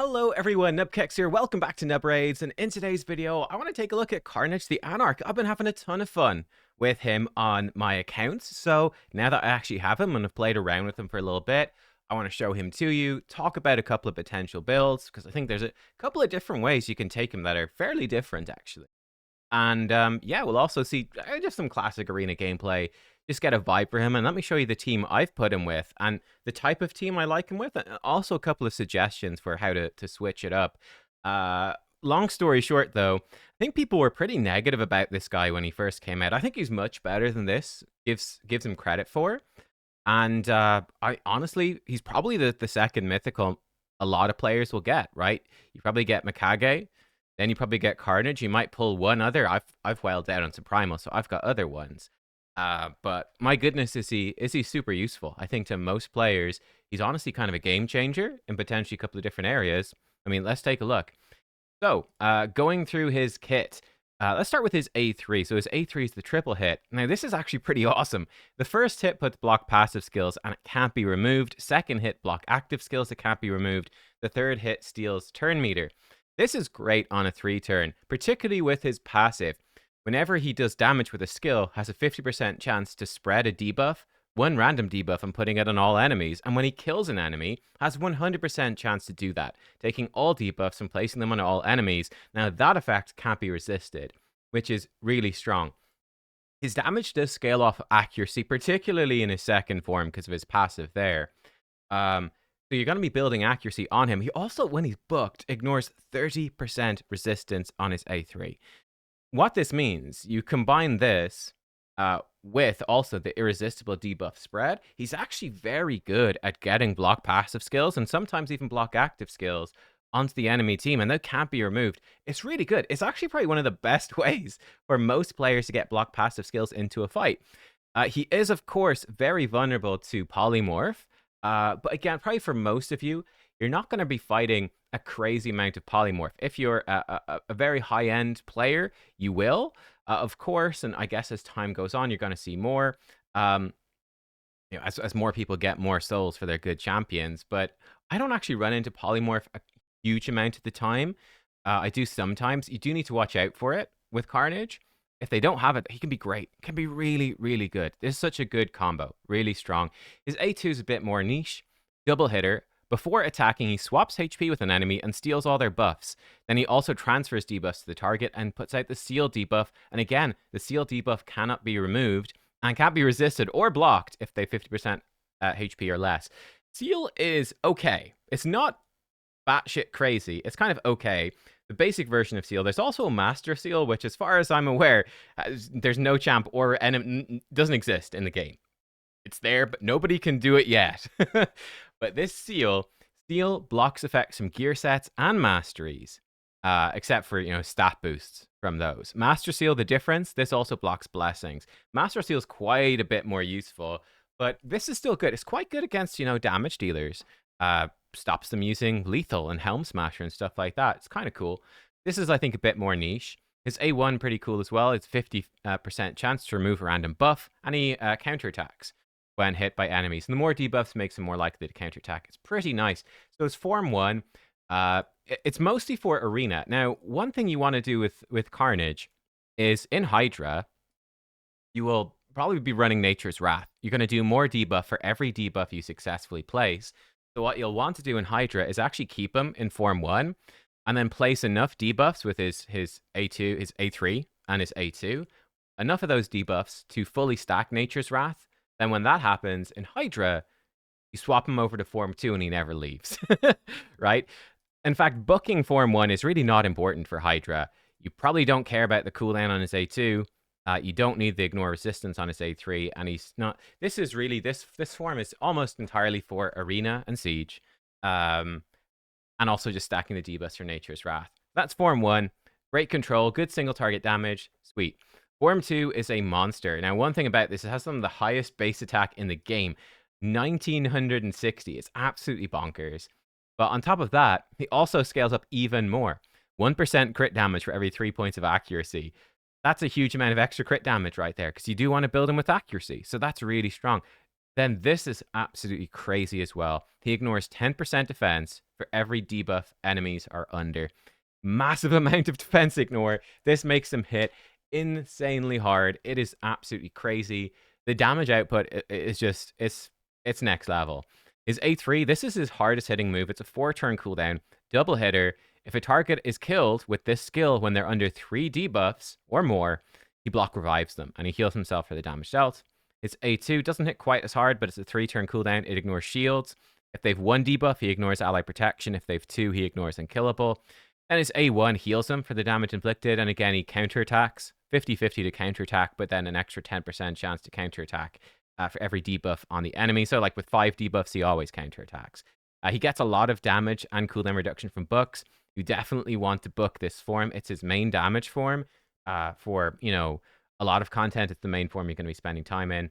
Hello everyone, nubkeks here. Welcome back to Nub Raids, and in today's video, I want to take a look at Karnage the Anarch. I've been having a ton of fun with him on my account, so now that I actually have him and have played around with him for a little bit, I want to show him to you, talk about a couple of potential builds, because I think there's a couple of different ways you can take him that are fairly different, actually. And yeah, we'll also see just some classic arena gameplay, just get a vibe for him. And let me show you the team I've put him with and the type of team I like him with. And also a couple of suggestions for how to switch it up. Long story short, though, I think people were pretty negative about this guy when he first came out. I think he's much better than this gives him credit for. And I honestly, he's probably the second mythical a lot of players will get, right? You probably get Mikage, then you probably get Karnage. You might pull one other. I've whaled out on some Primal, so I've got other ones. But my goodness, is he super useful? I think to most players, he's honestly kind of a game changer in potentially a couple of different areas. I mean, let's take a look. So, going through his kit, let's start with his A3. So his A3 is the triple hit. Now, this is actually pretty awesome. The first hit puts block passive skills, and it can't be removed. Second hit, block active skills, it can't be removed. The third hit steals turn meter. This is great on a 3-turn, particularly with his passive. Whenever he does damage with a skill, has a 50% chance to spread a debuff, one random debuff, and putting it on all enemies. And when he kills an enemy, has 100% chance to do that, taking all debuffs and placing them on all enemies. Now, that effect can't be resisted, which is really strong. His damage does scale off accuracy, particularly in his second form because of his passive there. So you're going to be building accuracy on him. He also, when he's booked, ignores 30% resistance on his A3. What this means, you combine this with also the irresistible debuff spread. He's actually very good at getting block passive skills and sometimes even block active skills onto the enemy team, and they can't be removed. It's really good. It's actually probably one of the best ways for most players to get block passive skills into a fight. He is, of course, very vulnerable to polymorph. But again, probably for most of you, you're not going to be fighting a crazy amount of polymorph. If you're a very high-end player, you will, of course. And I guess as time goes on, you're going to see more. As more people get more souls for their good champions. But I don't actually run into polymorph a huge amount of the time. I do sometimes. You do need to watch out for it with Karnage. If they don't have it, he can be great. Can be really, really good. This is such a good combo. Really strong. His A2 is a bit more niche. Double hitter. Before attacking, he swaps HP with an enemy and steals all their buffs. Then he also transfers debuffs to the target and puts out the seal debuff. And again, the seal debuff cannot be removed and can't be resisted or blocked if they 50% HP or less. Seal is okay. It's not batshit crazy. It's kind of okay. The basic version of Seal. There's also a Master Seal, which, as far as I'm aware, there's no champ or enemy, doesn't exist in the game. It's there, but nobody can do it yet. But this Seal blocks effects from gear sets and masteries, except for, stat boosts from those. Master Seal, the difference, this also blocks blessings. Master Seal is quite a bit more useful, but this is still good. It's quite good against, damage dealers. Stops them using lethal and helm smasher and stuff like that. It's kind of cool. This is, I think, a bit more niche. His A1 pretty cool as well. It's 50% chance to remove a random buff and he counterattacks when hit by enemies. And the more debuffs makes him more likely to counterattack. It's pretty nice. So it's Form 1. It's mostly for Arena. Now, one thing you want to do with Karnage is in Hydra, you will probably be running Nature's Wrath. You're going to do more debuff for every debuff you successfully place. So what you'll want to do in Hydra is actually keep him in Form 1 and then place enough debuffs with his A2, his A3, and his A2. Enough of those debuffs to fully stack Nature's Wrath. Then when that happens in Hydra, you swap him over to Form 2 and he never leaves, right? In fact, booking Form 1 is really not important for Hydra. You probably don't care about the cooldown on his A2. You don't need the ignore resistance on his A3, and he's not. This is really this form is almost entirely for Arena and Siege, and also just stacking the debuffs for Nature's Wrath. That's Form 1. Great control, good single target damage, sweet. Form 2 is a monster. Now, one thing about this, it has some of the highest base attack in the game, 1960. It's absolutely bonkers. But on top of that, he also scales up even more. 1% crit damage for every 3 points of accuracy. That's a huge amount of extra crit damage right there, because you do want to build him with accuracy. So that's really strong. Then this is absolutely crazy as well. He ignores 10% defense for every debuff enemies are under. Massive amount of defense ignore. This makes them hit insanely hard. It is absolutely crazy. The damage output is just, it's next level. His A3, this is his hardest hitting move. It's a 4-turn cooldown, double hitter. If a target is killed with this skill when they're under 3 debuffs or more, he block revives them and he heals himself for the damage dealt. His A2 doesn't hit quite as hard, but it's a 3-turn cooldown. It ignores shields. If they've 1 debuff, he ignores ally protection. If they've 2, he ignores unkillable. And his A1 heals him for the damage inflicted, and again, he counterattacks. 50-50 to counterattack, but then an extra 10% chance to counterattack for every debuff on the enemy. So like with 5 debuffs, he always counterattacks. He gets a lot of damage and cooldown reduction from books. You definitely want to book this form. It's his main damage form for, you know, a lot of content. It's the main form you're going to be spending time in.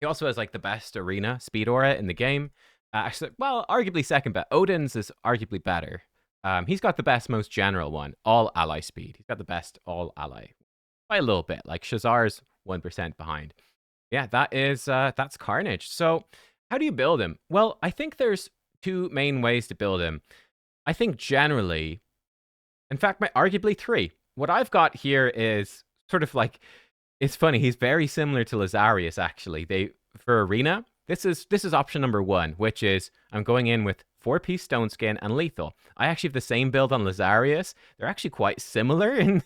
He also has like the best arena speed aura in the game. Actually, well, arguably second best. Odin's is arguably better. He's got the best, most general one, all ally speed. He's got the best all ally by a little bit. Like Shazar's 1% behind. Yeah, that's Karnage. So how do you build him? Well, I think there's 2 main ways to build him. I think generally, in fact, arguably 3. What I've got here is sort of like, it's funny. He's very similar to Lazarius, actually. For arena, this is option number 1, which is I'm going in with 4-piece stone skin and lethal. I actually have the same build on Lazarius. They're actually quite similar in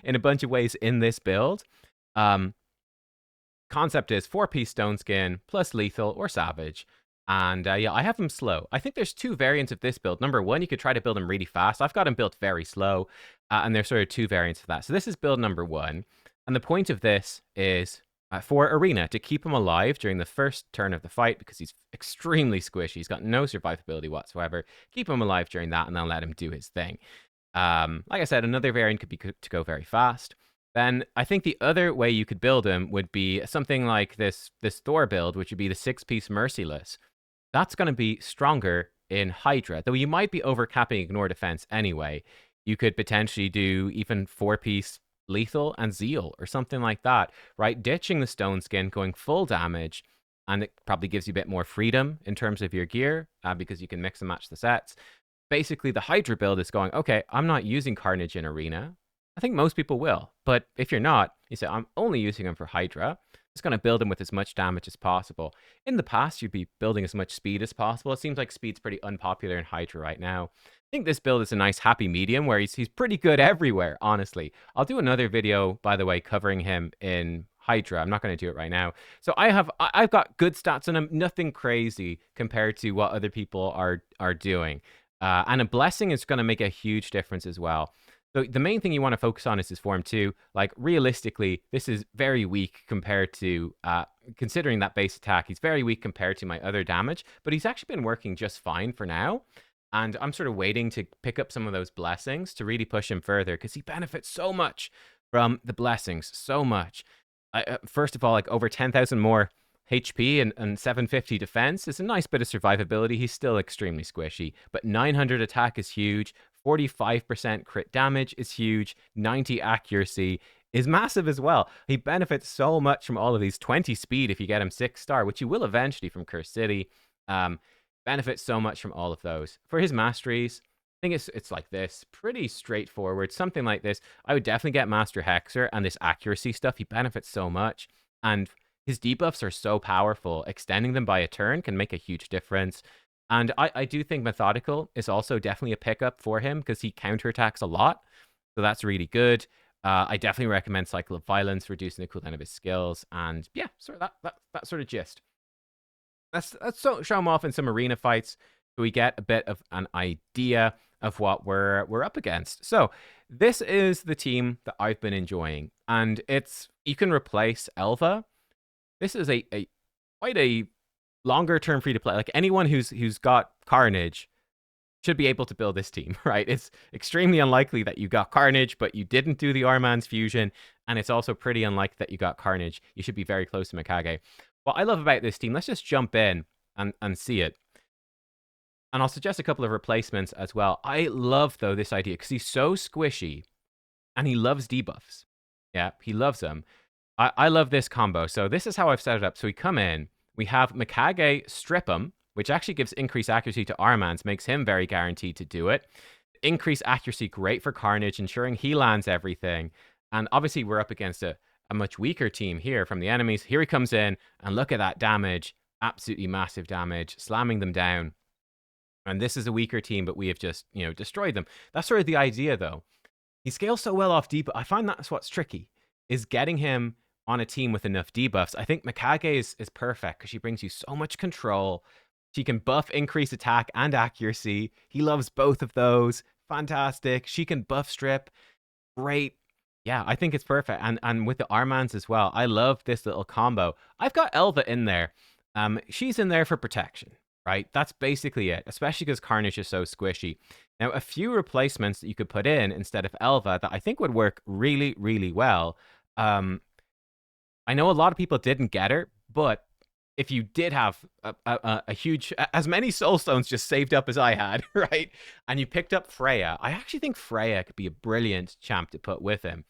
in a bunch of ways in this build. Concept is 4-piece stone skin plus lethal or savage. And yeah, I have him slow. I think there's 2 variants of this build. Number 1, you could try to build him really fast. I've got him built very slow. And there's sort of 2 variants of that. So this is build number 1. And the point of this is for arena, to keep him alive during the first turn of the fight, because he's extremely squishy. He's got no survivability whatsoever. Keep him alive during that, and then let him do his thing. Like I said, another variant could be to go very fast. Then I think the other way you could build him would be something like this Thor build, which would be the 6-piece Merciless. That's going to be stronger in Hydra, though you might be overcapping ignore defense anyway. You could potentially do even 4-piece lethal and zeal or something like that, right? Ditching the stone skin, going full damage, and it probably gives you a bit more freedom in terms of your gear because you can mix and match the sets. Basically, the Hydra build is going, okay, I'm not using Karnage in arena. I think most people will, but if you're not, you say, I'm only using him for Hydra. It's going to build him with as much damage as possible. In the past, you'd be building as much speed as possible. It seems like speed's pretty unpopular in Hydra right now. I think this build is a nice happy medium where he's pretty good everywhere, honestly. I'll do another video, by the way, covering him in Hydra. I'm not going to do it right now. So I've got good stats on him, nothing crazy compared to what other people are doing. And a blessing is going to make a huge difference as well. So the main thing you want to focus on is his form 2. Like, realistically, this is very weak compared to, considering that base attack, he's very weak compared to my other damage, but he's actually been working just fine for now. And I'm sort of waiting to pick up some of those blessings to really push him further, because he benefits so much from the blessings, so much. First of all, like over 10,000 more HP and 750 defense is a nice bit of survivability. He's still extremely squishy, but 900 attack is huge. 45% crit damage is huge. 90 accuracy is massive as well. He benefits so much from all of these. 20 speed if you get him 6-star, which you will eventually from Curse City. Benefits so much from all of those. For his masteries, I think it's like this. Pretty straightforward. Something like this. I would definitely get Master Hexer and this accuracy stuff. He benefits so much. And his debuffs are so powerful. Extending them by a turn can make a huge difference. And I do think Methodical is also definitely a pickup for him because he counterattacks a lot. So that's really good. I definitely recommend Cycle of Violence, reducing the cooldown of his skills. And yeah, sort of that sort of gist. Let's show him off in some arena fights so we get a bit of an idea of what we're up against. So this is the team that I've been enjoying. And you can replace Elva. This is quite a longer term free to play. Like anyone who's got Karnage should be able to build this team, right? It's extremely unlikely that you got Karnage, but you didn't do the Arman's fusion, and it's also pretty unlikely that you got Karnage. You should be very close to Mikage. What I love about this team, let's just jump in and see it. And I'll suggest a couple of replacements as well. I love, though, this idea, because he's so squishy, and he loves debuffs. Yeah, he loves them. I love this combo. So this is how I've set it up. So we come in, we have Mikage strip him, which actually gives increased accuracy to Armans, makes him very guaranteed to do it. Increased accuracy, great for Karnage, ensuring he lands everything. And obviously, we're up against a much weaker team here from the enemies. Here he comes in, and look at that damage. Absolutely massive damage, slamming them down. And this is a weaker team, but we have just, destroyed them. That's sort of the idea, though. He scales so well off debuff. I find that's what's tricky, is getting him on a team with enough debuffs. I think Mikage is perfect because she brings you so much control. She can buff increase attack and accuracy. He loves both of those. Fantastic. She can buff strip. Great. Yeah, I think it's perfect. And with the Armans as well. I love this little combo. I've got Elva in there. She's in there for protection, right? That's basically it, especially because Karnage is so squishy. Now, a few replacements that you could put in instead of Elva that I think would work really, really well. I know a lot of people didn't get her, but if you did have a huge, as many soul stones just saved up as I had, right? And you picked up Freya, I actually think Freya could be a brilliant champ to put with him.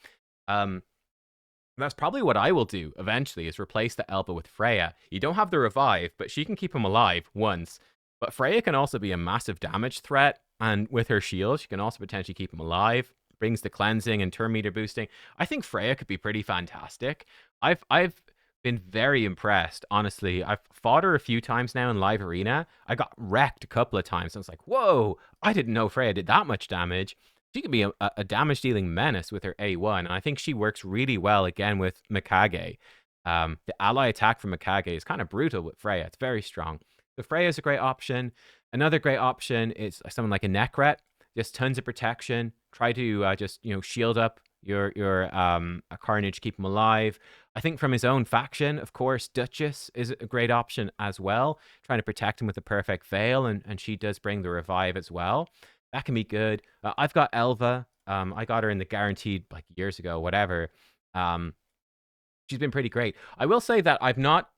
That's probably what I will do eventually, is replace the Elba with Freya. You don't have the revive, but she can keep him alive once. But Freya can also be a massive damage threat, and with her shield, she can also potentially keep him alive. Brings the cleansing and turn meter boosting. I think Freya could be pretty fantastic. I've been very impressed, honestly. I've fought her a few times now in live arena. I got wrecked a couple of times. I was like, whoa, I didn't know Freya did that much damage. She could be a damage-dealing menace with her A1, and I think she works really well, again, with Mikage. The ally attack from Mikage is kind of brutal with Freya. It's very strong. So Freya is a great option. Another great option is someone like a Necret. Just tons of protection. Try to just, shield up your Karnage, keep him alive. I think from his own faction, of course, Duchess is a great option as well. Trying to protect him with the perfect veil, and she does bring the revive as well. That can be good. I've got Elva. I got her in the guaranteed like years ago, whatever. She's been pretty great. I will say that I've not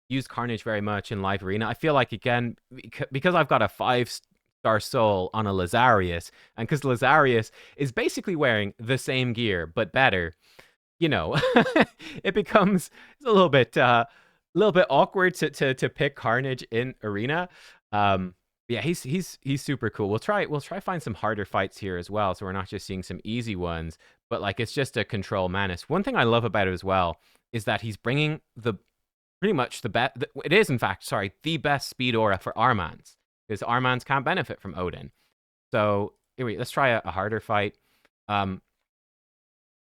used Karnage very much in live arena. I feel like, again, because I've got a 5-star soul on a Lazarius, and because Lazarius is basically wearing the same gear but better, it becomes a little bit awkward to pick Karnage in arena. Yeah, he's super cool. We'll try find some harder fights here as well, so we're not just seeing some easy ones, but like it's just a control menace. One thing I love about it as well is that he's bringing pretty much the best. It is, in fact, the best speed aura for Armans, because Armans can't benefit from Odin. So anyway, let's try a harder fight.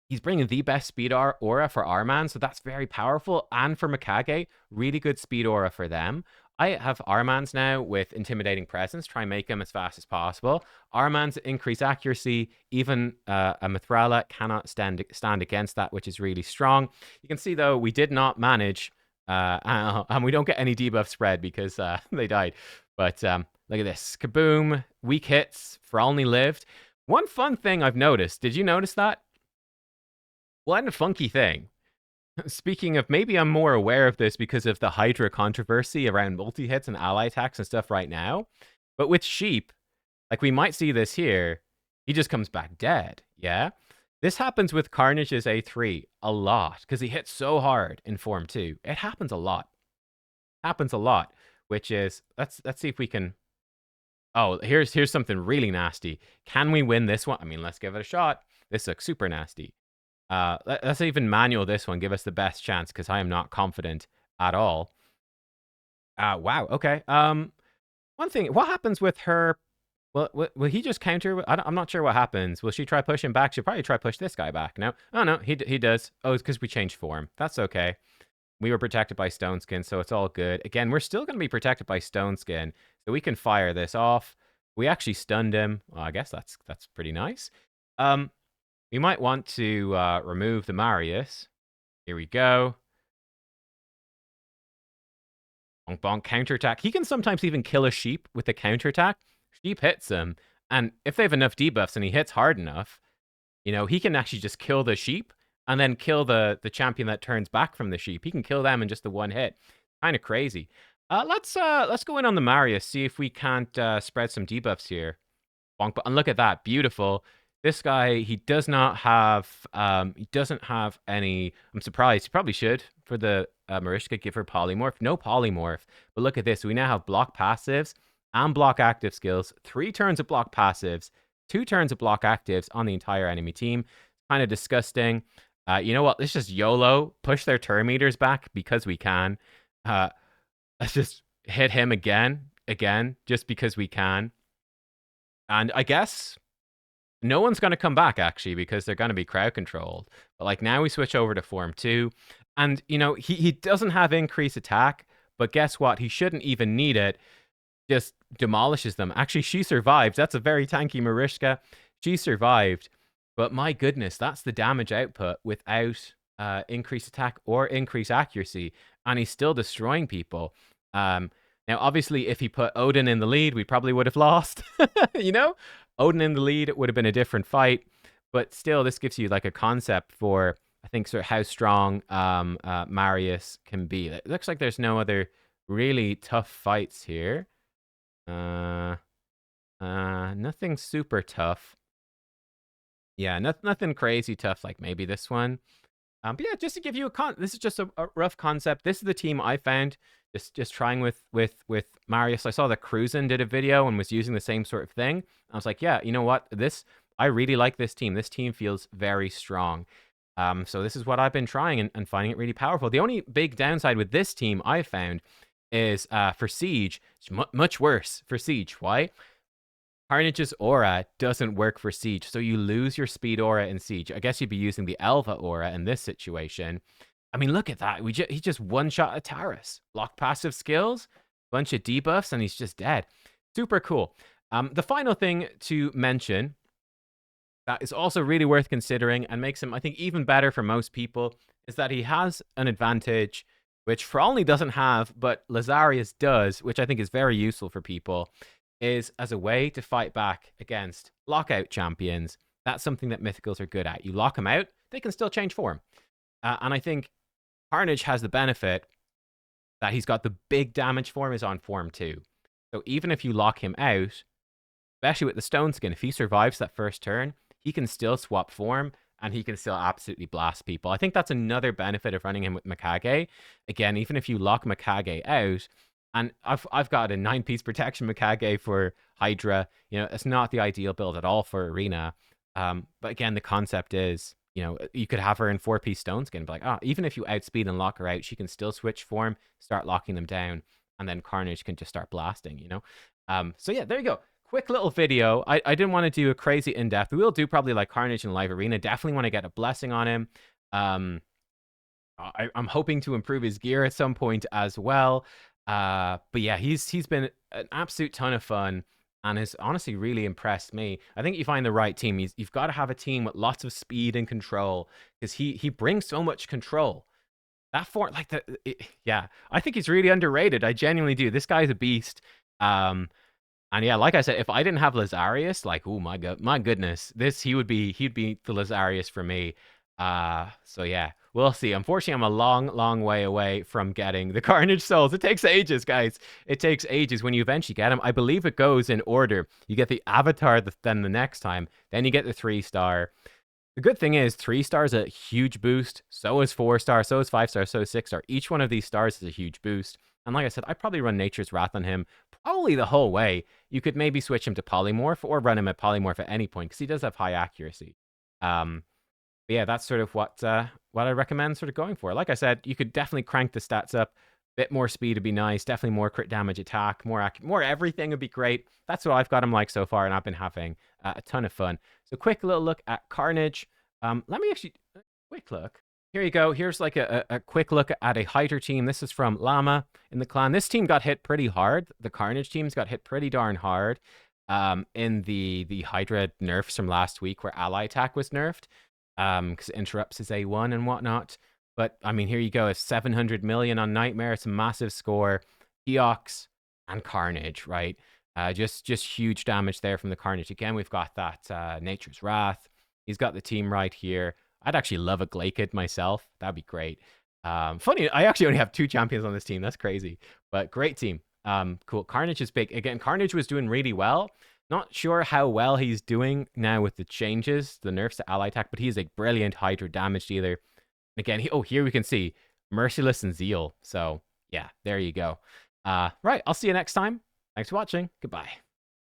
He's bringing the best speed aura for Arman, so that's very powerful. And for Mikage, really good speed aura for them. I have Armans now with Intimidating Presence. Try and make them as fast as possible. Armans increase accuracy. Even a Mithrala cannot stand against that, which is really strong. You can see, though, we did not manage, and we don't get any debuff spread because they died. But look at this. Kaboom. Weak hits for only lived. One fun thing I've noticed. Did you notice that? One funky thing. Speaking of, maybe I'm more aware of this because of the Hydra controversy around multi-hits and ally attacks and stuff right now. But with Sheep, like we might see this here, he just comes back dead, yeah? This happens with Karnage's A3 a lot because he hits so hard in Form 2. It happens a lot. Happens a lot, which is, let's see if we can... Oh, here's something really nasty. Can we win this one? I mean, let's give it a shot. This looks super nasty. Let's even manual this one. Give us the best chance, because I am not confident at all. Wow. Okay. One thing. What happens with her? Will he just counter? I'm not sure what happens. Will she try pushing back? She'll probably try push this guy back. No. Oh no. He does. Oh, it's because we changed form. That's okay. We were protected by Stone Skin, so it's all good. Again, we're still going to be protected by Stone Skin, so we can fire this off. We actually stunned him. Well, I guess that's pretty nice. We might want to remove the Marius. Here we go. Bonk bonk, counterattack. He can sometimes even kill a sheep with the counterattack. Sheep hits him, and if they have enough debuffs and he hits hard enough, he can actually just kill the sheep and then kill the champion that turns back from the sheep. He can kill them in just the one hit. Kind of crazy. Let's go in on the Marius, see if we can't spread some debuffs here. Bonk, and look at that, beautiful. This guy, he doesn't have any. I'm surprised. He probably should for the Marishka give her polymorph. No polymorph. But look at this. We now have block passives and block active skills. 3 turns of block passives, 2 turns of block actives on the entire enemy team. Kind of disgusting. You know what? Let's just YOLO, push their turn meters back because we can. Uh, let's just hit him again, just because we can. And I guess no one's going to come back actually because they're going to be crowd controlled. But like now we switch over to form 2, and you know he doesn't have increased attack, but guess what? He shouldn't even need it. Just demolishes them. Actually, she survived. That's a very tanky Marishka. She survived, but my goodness, that's the damage output without increased attack or increased accuracy, and he's still destroying people. Now, obviously, if he put Odin in the lead, we probably would have lost. You know, Odin in the lead, it would have been a different fight. But still, this gives you like a concept for, I think, sort of how strong Marius can be. It looks like there's no other really tough fights here. Nothing super tough. Yeah, nothing crazy tough like maybe this one. But yeah, just to give you this is just a rough concept. This is the team I found. Just trying with Marius. I saw that Cruzen did a video and was using the same sort of thing. I was like, yeah, you know what? I really like this team. This team feels very strong. So this is what I've been trying and finding it really powerful. The only big downside with this team I found is for Siege. It's much worse for Siege. Why? Karnage's aura doesn't work for Siege, so you lose your speed aura in Siege. I guess you'd be using the Elva aura in this situation. I mean, look at that. He just one-shot a Taurus. Block passive skills, bunch of debuffs, and he's just dead. Super cool. The final thing to mention that is also really worth considering and makes him, I think, even better for most people is that he has an advantage which Frolny doesn't have, but Lazarius does, which I think is very useful for people, is as a way to fight back against lockout champions. That's something that Mythicals are good at. You lock them out, they can still change form. And I think Karnage has the benefit that he's got the big damage form is on form 2. So even if you lock him out, especially with the Stone Skin, if he survives that first turn, he can still swap form and he can still absolutely blast people. I think that's another benefit of running him with Mikage. Again, even if you lock Mikage out, and I've got a 9-piece protection Mikage for Hydra. You know, it's not the ideal build at all for Arena. But again, the concept is, you know, you could have her in 4-piece Stone Skin, but like, even if you outspeed and lock her out, she can still switch form, start locking them down, and then Karnage can just start blasting, you know? So yeah, there you go. Quick little video. I didn't want to do a crazy in-depth. We will do probably like Karnage in live arena. Definitely want to get a blessing on him. I'm hoping to improve his gear at some point as well. But yeah, he's been an absolute ton of fun and has honestly really impressed me. I think you find the right team. You've got to have a team with lots of speed and control because he brings so much control. That form, like yeah, I think he's really underrated. I genuinely do. This guy's a beast. And yeah, like I said, if I didn't have Lazarius, like, oh my god, my goodness, he'd be the Lazarius for me. So yeah, we'll see. Unfortunately, I'm a long way away from getting the Karnage souls. It takes ages, guys. It takes ages when you eventually get them. I believe it goes in order. You get the Avatar then the next time, then you get the 3-star. The good thing is 3-star is a huge boost. So is 4-star, so is 5-star, so is 6-star. Each one of these stars is a huge boost. And like I said, I'd probably run Nature's Wrath on him probably the whole way. You could maybe switch him to Polymorph or run him at Polymorph at any point because he does have high accuracy. But yeah, that's sort of what I recommend sort of going for. Like I said, you could definitely crank the stats up. Bit more speed would be nice. Definitely more crit damage attack. More everything would be great. That's what I've got him like so far, and I've been having a ton of fun. So quick little look at Karnage. Let me actually... quick look. Here you go. Here's like a quick look at a Hydra team. This is from Llama in the clan. This team got hit pretty hard. The Karnage teams got hit pretty darn hard in the Hydra nerfs from last week where ally attack was nerfed because it interrupts his A1 and whatnot. But, I mean, here you go. It's 700 million on Nightmare. It's a massive score. Eox and Karnage, right? Just huge damage there from the Karnage. Again, we've got that Nature's Wrath. He's got the team right here. I'd actually love a Glaikid myself. That'd be great. Funny, I actually only have 2 champions on this team. That's crazy. But great team. Cool. Karnage is big. Again, Karnage was doing really well. Not sure how well he's doing now with the changes, the nerfs to ally attack, but he's a brilliant Hydra damage dealer. Again, here we can see Merciless and Zeal. So yeah, there you go. Right, I'll see you next time. Thanks for watching. Goodbye.